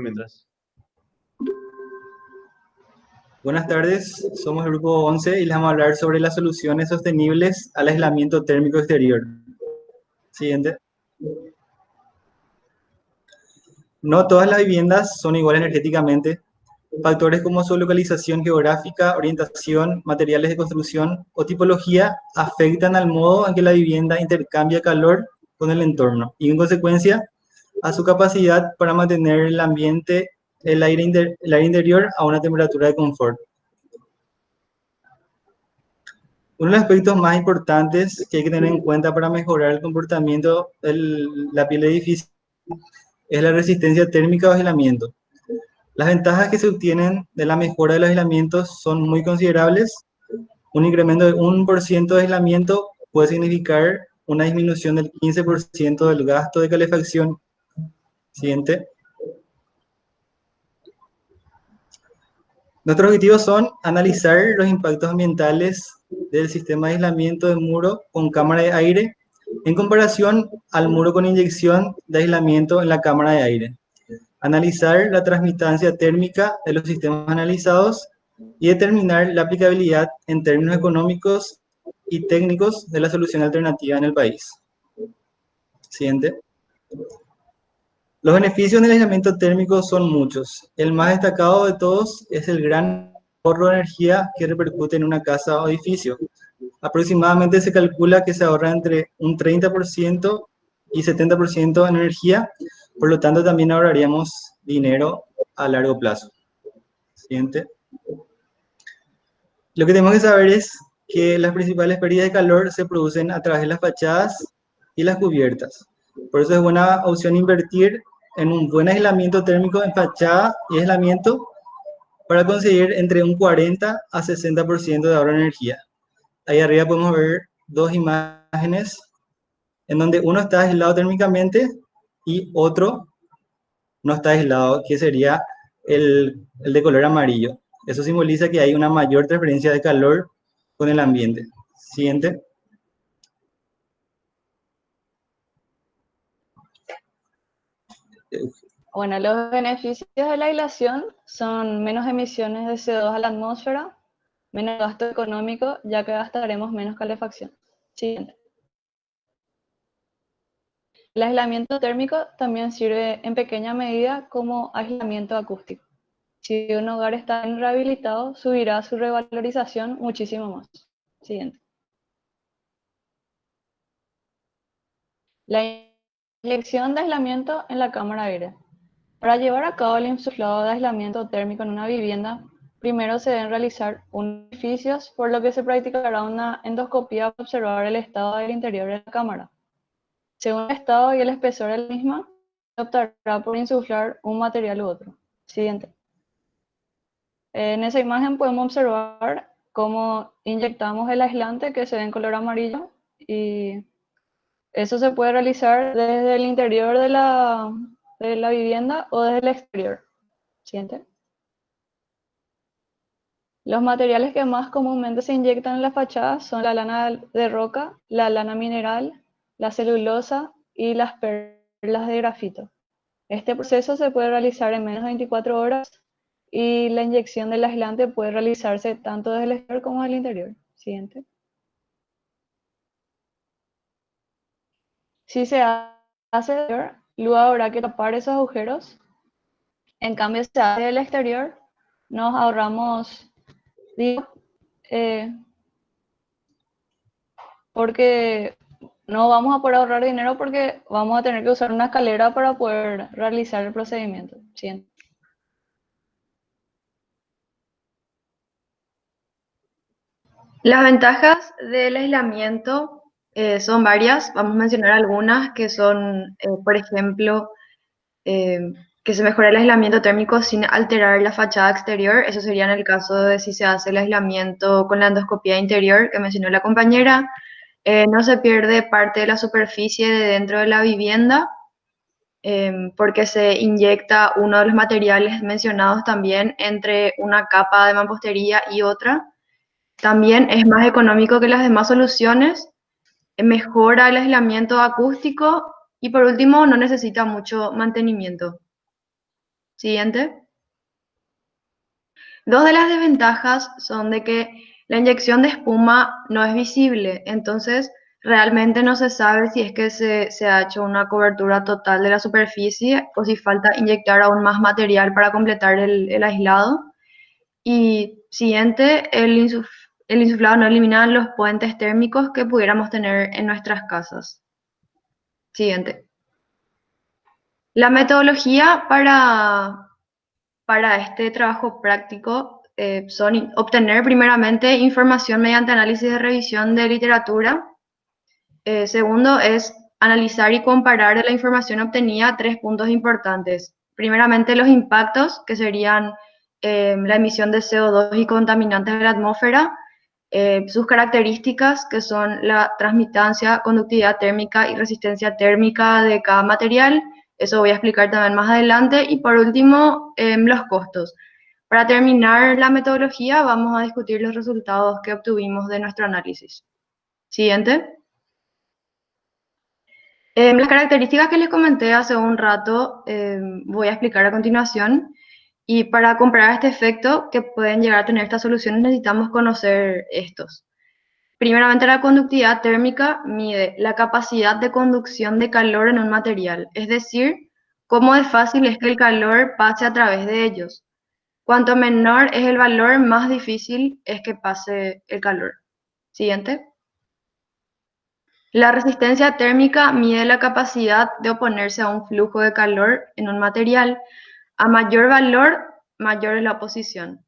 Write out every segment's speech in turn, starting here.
Mientras. Buenas tardes, somos el grupo 11 y les vamos a hablar sobre las soluciones sostenibles al aislamiento térmico exterior. Siguiente. No todas las viviendas son iguales energéticamente. Factores como su localización geográfica, orientación, materiales de construcción o tipología afectan al modo en que la vivienda intercambia calor con el entorno y en consecuencia a su capacidad para mantener el ambiente, el aire interior a una temperatura de confort. Uno de los aspectos más importantes que hay que tener en cuenta para mejorar el comportamiento de la piel de edificio es la resistencia térmica o aislamiento. Las ventajas que se obtienen de la mejora de los aislamientos son muy considerables. Un incremento de 1% de aislamiento puede significar una disminución del 15% del gasto de calefacción. Siguiente. Nuestros objetivos son analizar los impactos ambientales del sistema de aislamiento de muro con cámara de aire en comparación al muro con inyección de aislamiento en la cámara de aire. Analizar la transmitancia térmica de los sistemas analizados y determinar la aplicabilidad en términos económicos y técnicos de la solución alternativa en el país. Siguiente. Los beneficios del aislamiento térmico son muchos. El más destacado de todos es el gran ahorro de energía que repercute en una casa o edificio. Aproximadamente se calcula que se ahorra entre un 30% y 70% en energía, por lo tanto también ahorraríamos dinero a largo plazo. Siguiente. Lo que tenemos que saber es que las principales pérdidas de calor se producen a través de las fachadas y las cubiertas. Por eso es buena opción invertir en un buen aislamiento térmico en fachada y aislamiento para conseguir entre un 40 a 60% de ahorro de energía. Ahí arriba podemos ver dos imágenes en donde uno está aislado térmicamente y otro no está aislado, que sería el de color amarillo. Eso simboliza que hay una mayor transferencia de calor con el ambiente. Siguiente. Bueno, los beneficios de la aislación son menos emisiones de CO2 a la atmósfera, menos gasto económico, ya que gastaremos menos calefacción. Siguiente. El aislamiento térmico también sirve en pequeña medida como aislamiento acústico. Si un hogar está bien rehabilitado, subirá su revalorización muchísimo más. Siguiente. La inyección de aislamiento en la cámara de aire. Para llevar a cabo el insuflado de aislamiento térmico en una vivienda, primero se deben realizar unos edificios, por lo que se practicará una endoscopía para observar el estado del interior de la cámara. Según el estado y el espesor de la misma, se optará por insuflar un material u otro. Siguiente. En esa imagen podemos observar cómo inyectamos el aislante que se ve en color amarillo y eso se puede realizar desde el interior de la vivienda o desde el exterior. Siguiente. Los materiales que más comúnmente se inyectan en la fachada son la lana de roca, la lana mineral, la celulosa y las perlas de grafito. Este proceso se puede realizar en menos de 24 horas y la inyección del aislante puede realizarse tanto desde el exterior como desde el interior. Siguiente. Si se hace del exterior, luego habrá que tapar esos agujeros. En cambio, si se hace del exterior, nos ahorramos, digo, porque no vamos a poder ahorrar dinero porque vamos a tener que usar una escalera para poder realizar el procedimiento. Siguiente. Las ventajas del aislamiento son varias. Vamos a mencionar algunas que son, por ejemplo, eh, que se mejora el aislamiento térmico sin alterar la fachada exterior. Eso sería en el caso de si se hace el aislamiento con la endoscopía interior que mencionó la compañera. No se pierde parte de la superficie de dentro de la vivienda porque se inyecta uno de los materiales mencionados también entre una capa de mampostería y otra. También es más económico que las demás soluciones, mejora el aislamiento acústico y por último no necesita mucho mantenimiento. Siguiente. Dos de las desventajas son de que la inyección de espuma no es visible, entonces realmente no se sabe si es que se ha hecho una cobertura total de la superficie o si falta inyectar aún más material para completar el aislado. Y siguiente, el insuflado no elimina los puentes térmicos que pudiéramos tener en nuestras casas. Siguiente. La metodología para este trabajo práctico son obtener primeramente información mediante análisis de revisión de literatura. Segundo es analizar y comparar de la información obtenida tres puntos importantes. Primeramente los impactos, que serían la emisión de CO2 y contaminantes de la atmósfera, sus características, que son la transmitancia, conductividad térmica y resistencia térmica de cada material. Eso voy a explicar también más adelante. Y por último, los costos. Para terminar la metodología, vamos a discutir los resultados que obtuvimos de nuestro análisis. Siguiente. Las características que les comenté hace un rato voy a explicar a continuación. Y para comparar este efecto que pueden llegar a tener estas soluciones necesitamos conocer estos. Primeramente, la conductividad térmica mide la capacidad de conducción de calor en un material, es decir, cómo de fácil es que el calor pase a través de ellos. Cuanto menor es el valor, más difícil es que pase el calor. Siguiente. La resistencia térmica mide la capacidad de oponerse a un flujo de calor en un material. A mayor valor, mayor es la oposición.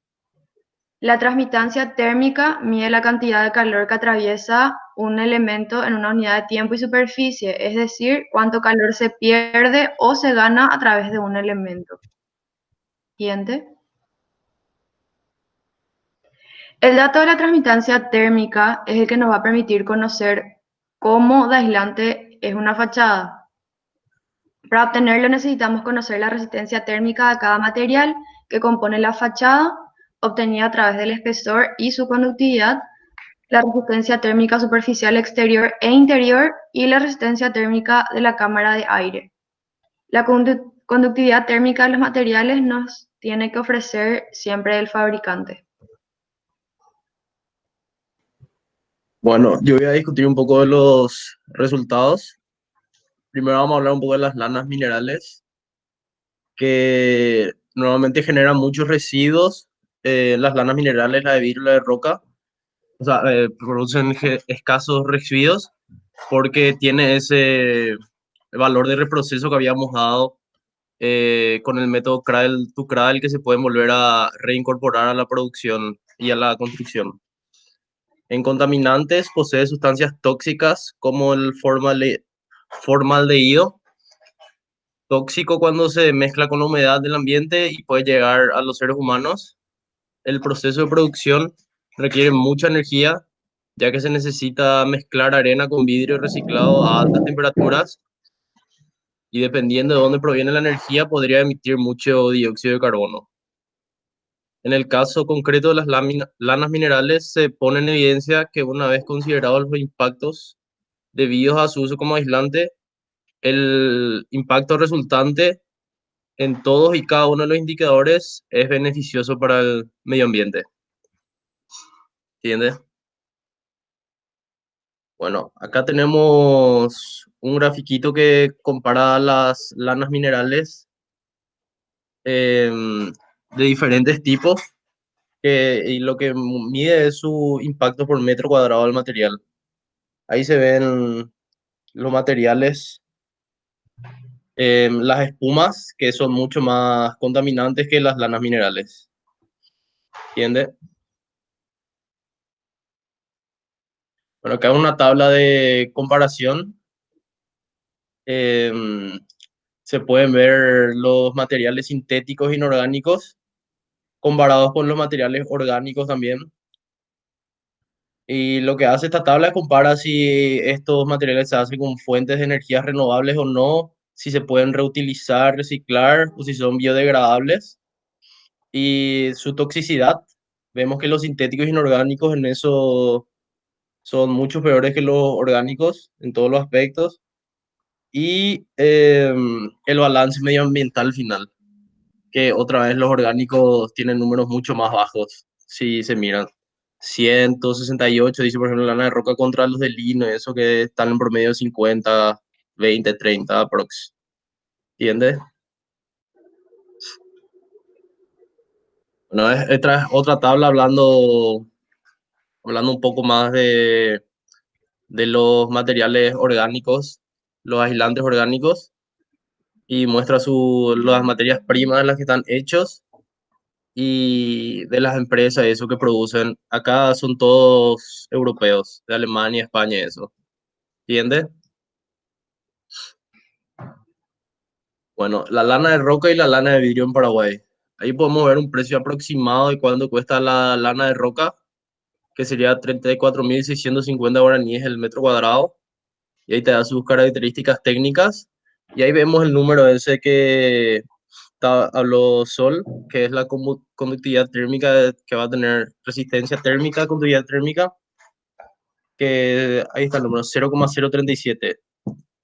La transmitancia térmica mide la cantidad de calor que atraviesa un elemento en una unidad de tiempo y superficie, es decir, cuánto calor se pierde o se gana a través de un elemento. Siguiente. El dato de la transmitancia térmica es el que nos va a permitir conocer cómo de aislante es una fachada. Para obtenerlo necesitamos conocer la resistencia térmica de cada material que compone la fachada, obtenida a través del espesor y su conductividad, la resistencia térmica superficial exterior e interior y la resistencia térmica de la cámara de aire. La conductividad térmica de los materiales nos tiene que ofrecer siempre el fabricante. Bueno, yo voy a discutir un poco de los resultados. Primero vamos a hablar un poco de las lanas minerales, que normalmente generan muchos residuos. Las lanas minerales, la de vidrio y la de roca, o sea, producen escasos residuos porque tiene ese valor de reproceso que habíamos dado con el método Cradle to Cradle, que se pueden volver a reincorporar a la producción y a la construcción. En contaminantes posee sustancias tóxicas como el formaldehído, tóxico cuando se mezcla con la humedad del ambiente y puede llegar a los seres humanos. El proceso de producción requiere mucha energía, ya que se necesita mezclar arena con vidrio reciclado a altas temperaturas y dependiendo de dónde proviene la energía podría emitir mucho dióxido de carbono. En el caso concreto de las lanas minerales se pone en evidencia que una vez considerados los impactos debidos a su uso como aislante, el impacto resultante en todos y cada uno de los indicadores es beneficioso para el medio ambiente. ¿Entiendes? Bueno, acá tenemos un grafiquito que compara las lanas minerales de diferentes tipos y lo que mide es su impacto por metro cuadrado del material. Ahí se ven los materiales, las espumas, que son mucho más contaminantes que las lanas minerales. ¿Entiendes? Bueno, acá es una tabla de comparación. Em, Se pueden ver los materiales sintéticos inorgánicos comparados con los materiales orgánicos también. Y lo que hace esta tabla es compara si estos materiales se hacen con fuentes de energías renovables o no, si se pueden reutilizar, reciclar o si son biodegradables. Y su toxicidad, vemos que los sintéticos inorgánicos en eso son mucho peores que los orgánicos en todos los aspectos. Y el balance medioambiental final. que otra vez los orgánicos tienen números mucho más bajos, si se miran. 168, dice por ejemplo lana de roca contra los de lino, eso que están en promedio 50, 20, 30 aprox. ¿Entiendes? Bueno, esta es otra tabla hablando un poco más de los materiales orgánicos, los aislantes orgánicos, y muestra las materias primas de las que están hechos y de las empresas, eso que producen. Acá son todos europeos, de Alemania, España, eso. ¿Entiendes? Bueno, la lana de roca y la lana de vidrio en Paraguay. Ahí podemos ver un precio aproximado de cuánto cuesta la lana de roca, que sería 34.650 guaraníes el metro cuadrado. Y ahí te da sus características técnicas. Y ahí vemos el número ese que habló Sol, que es la conductividad térmica, que va a tener resistencia térmica, conductividad térmica, que ahí está el número 0,037.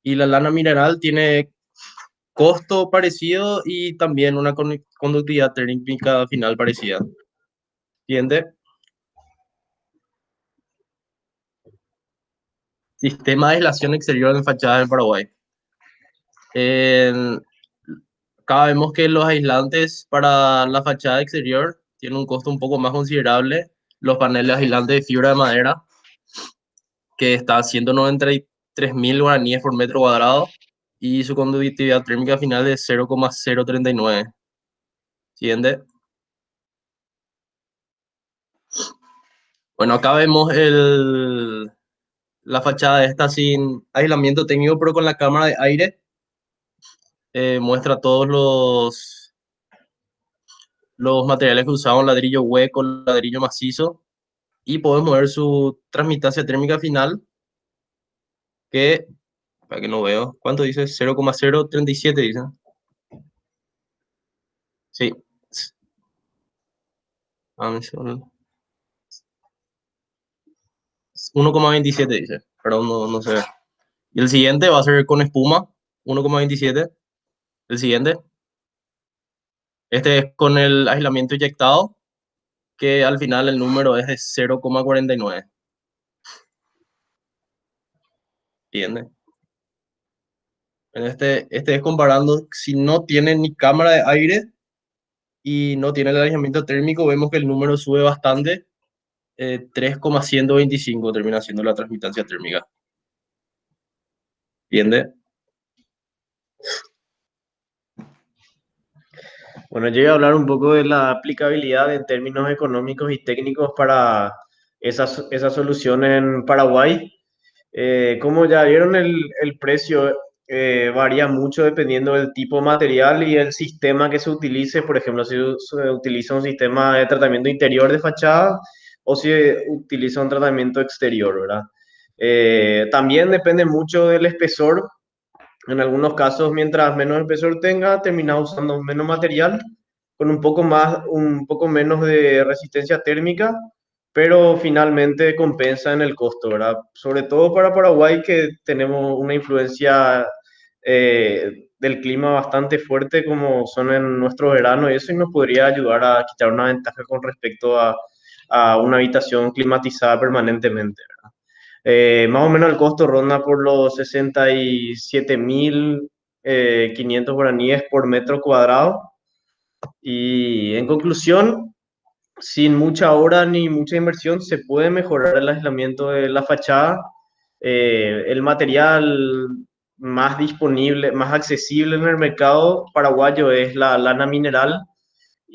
Y la lana mineral tiene costo parecido y también una conductividad térmica final parecida. ¿Entiende? Sistema de aislación exterior en fachadas en Paraguay. Acá vemos que los aislantes para la fachada exterior tienen un costo un poco más considerable. Los paneles aislantes de fibra de madera, que está a 193.000 guaraníes por metro cuadrado, y su conductividad térmica final de 0,039. ¿Entiende? Bueno, acá vemos la fachada esta sin aislamiento técnico, pero con la cámara de aire. Muestra todos los materiales que usamos, ladrillo hueco, ladrillo macizo, y podemos ver su transmitancia térmica final, que, para que no veo, ¿cuánto dice? 0,037 dice. Sí. 1,27 dice, perdón, no sé. Y el siguiente va a ser con espuma, 1,27. El siguiente. Este es con el aislamiento inyectado, que al final el número es de 0,49. ¿Entiende? Este es comparando, si no tiene ni cámara de aire y no tiene el aislamiento térmico, vemos que el número sube bastante. 3,125 termina siendo la transmitancia térmica. ¿Entiende? Bueno, yo voy a hablar un poco de la aplicabilidad en términos económicos y técnicos para esa solución en Paraguay. Como ya vieron, el precio varía mucho dependiendo del tipo de material y el sistema que se utilice. Por ejemplo, si se utiliza un sistema de tratamiento interior de fachada o si utiliza un tratamiento exterior, ¿verdad? También depende mucho del espesor. En algunos casos, mientras menos espesor tenga, termina usando menos material con un poco menos de resistencia térmica, pero finalmente compensa en el costo, ¿verdad? Sobre todo para Paraguay, que tenemos una influencia del clima bastante fuerte, como son en nuestro verano, y eso nos podría ayudar a quitar una ventaja con respecto a una habitación climatizada permanentemente, ¿verdad? Más o menos el costo ronda por los 67.500 guaraníes por metro cuadrado. Y en conclusión, sin mucha obra ni mucha inversión, se puede mejorar el aislamiento de la fachada. El material más disponible, más accesible en el mercado paraguayo es la lana mineral,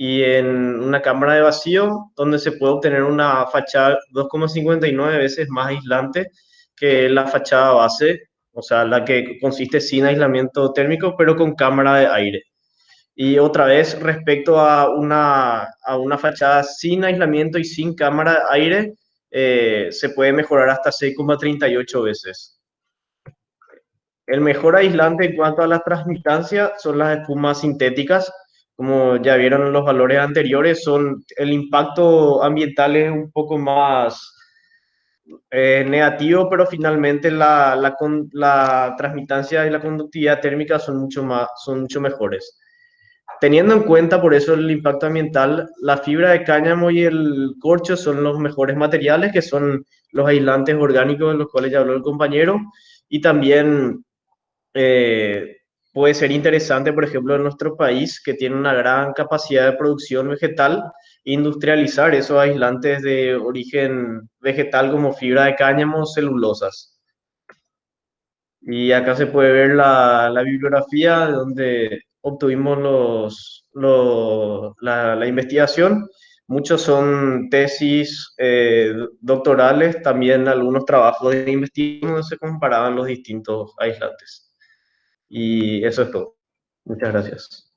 y en una cámara de vacío donde se puede obtener una fachada 2,59 veces más aislante que la fachada base, o sea, la que consiste sin aislamiento térmico, pero con cámara de aire. Y otra vez, respecto a una fachada sin aislamiento y sin cámara de aire, se puede mejorar hasta 6,38 veces. El mejor aislante en cuanto a la transmitancia son las espumas sintéticas. Como ya vieron en los valores anteriores, el impacto ambiental es un poco más negativo, pero finalmente la transmitancia y la conductividad térmica son mucho mejores. Teniendo en cuenta por eso el impacto ambiental, la fibra de cáñamo y el corcho son los mejores materiales, que son los aislantes orgánicos de los cuales ya habló el compañero, y también puede ser interesante, por ejemplo, en nuestro país, que tiene una gran capacidad de producción vegetal, industrializar esos aislantes de origen vegetal como fibra de cáñamo o celulosas. Y acá se puede ver la bibliografía de donde obtuvimos la investigación. Muchos son tesis doctorales, también algunos trabajos de investigación donde se comparaban los distintos aislantes. Y eso es todo. Muchas gracias.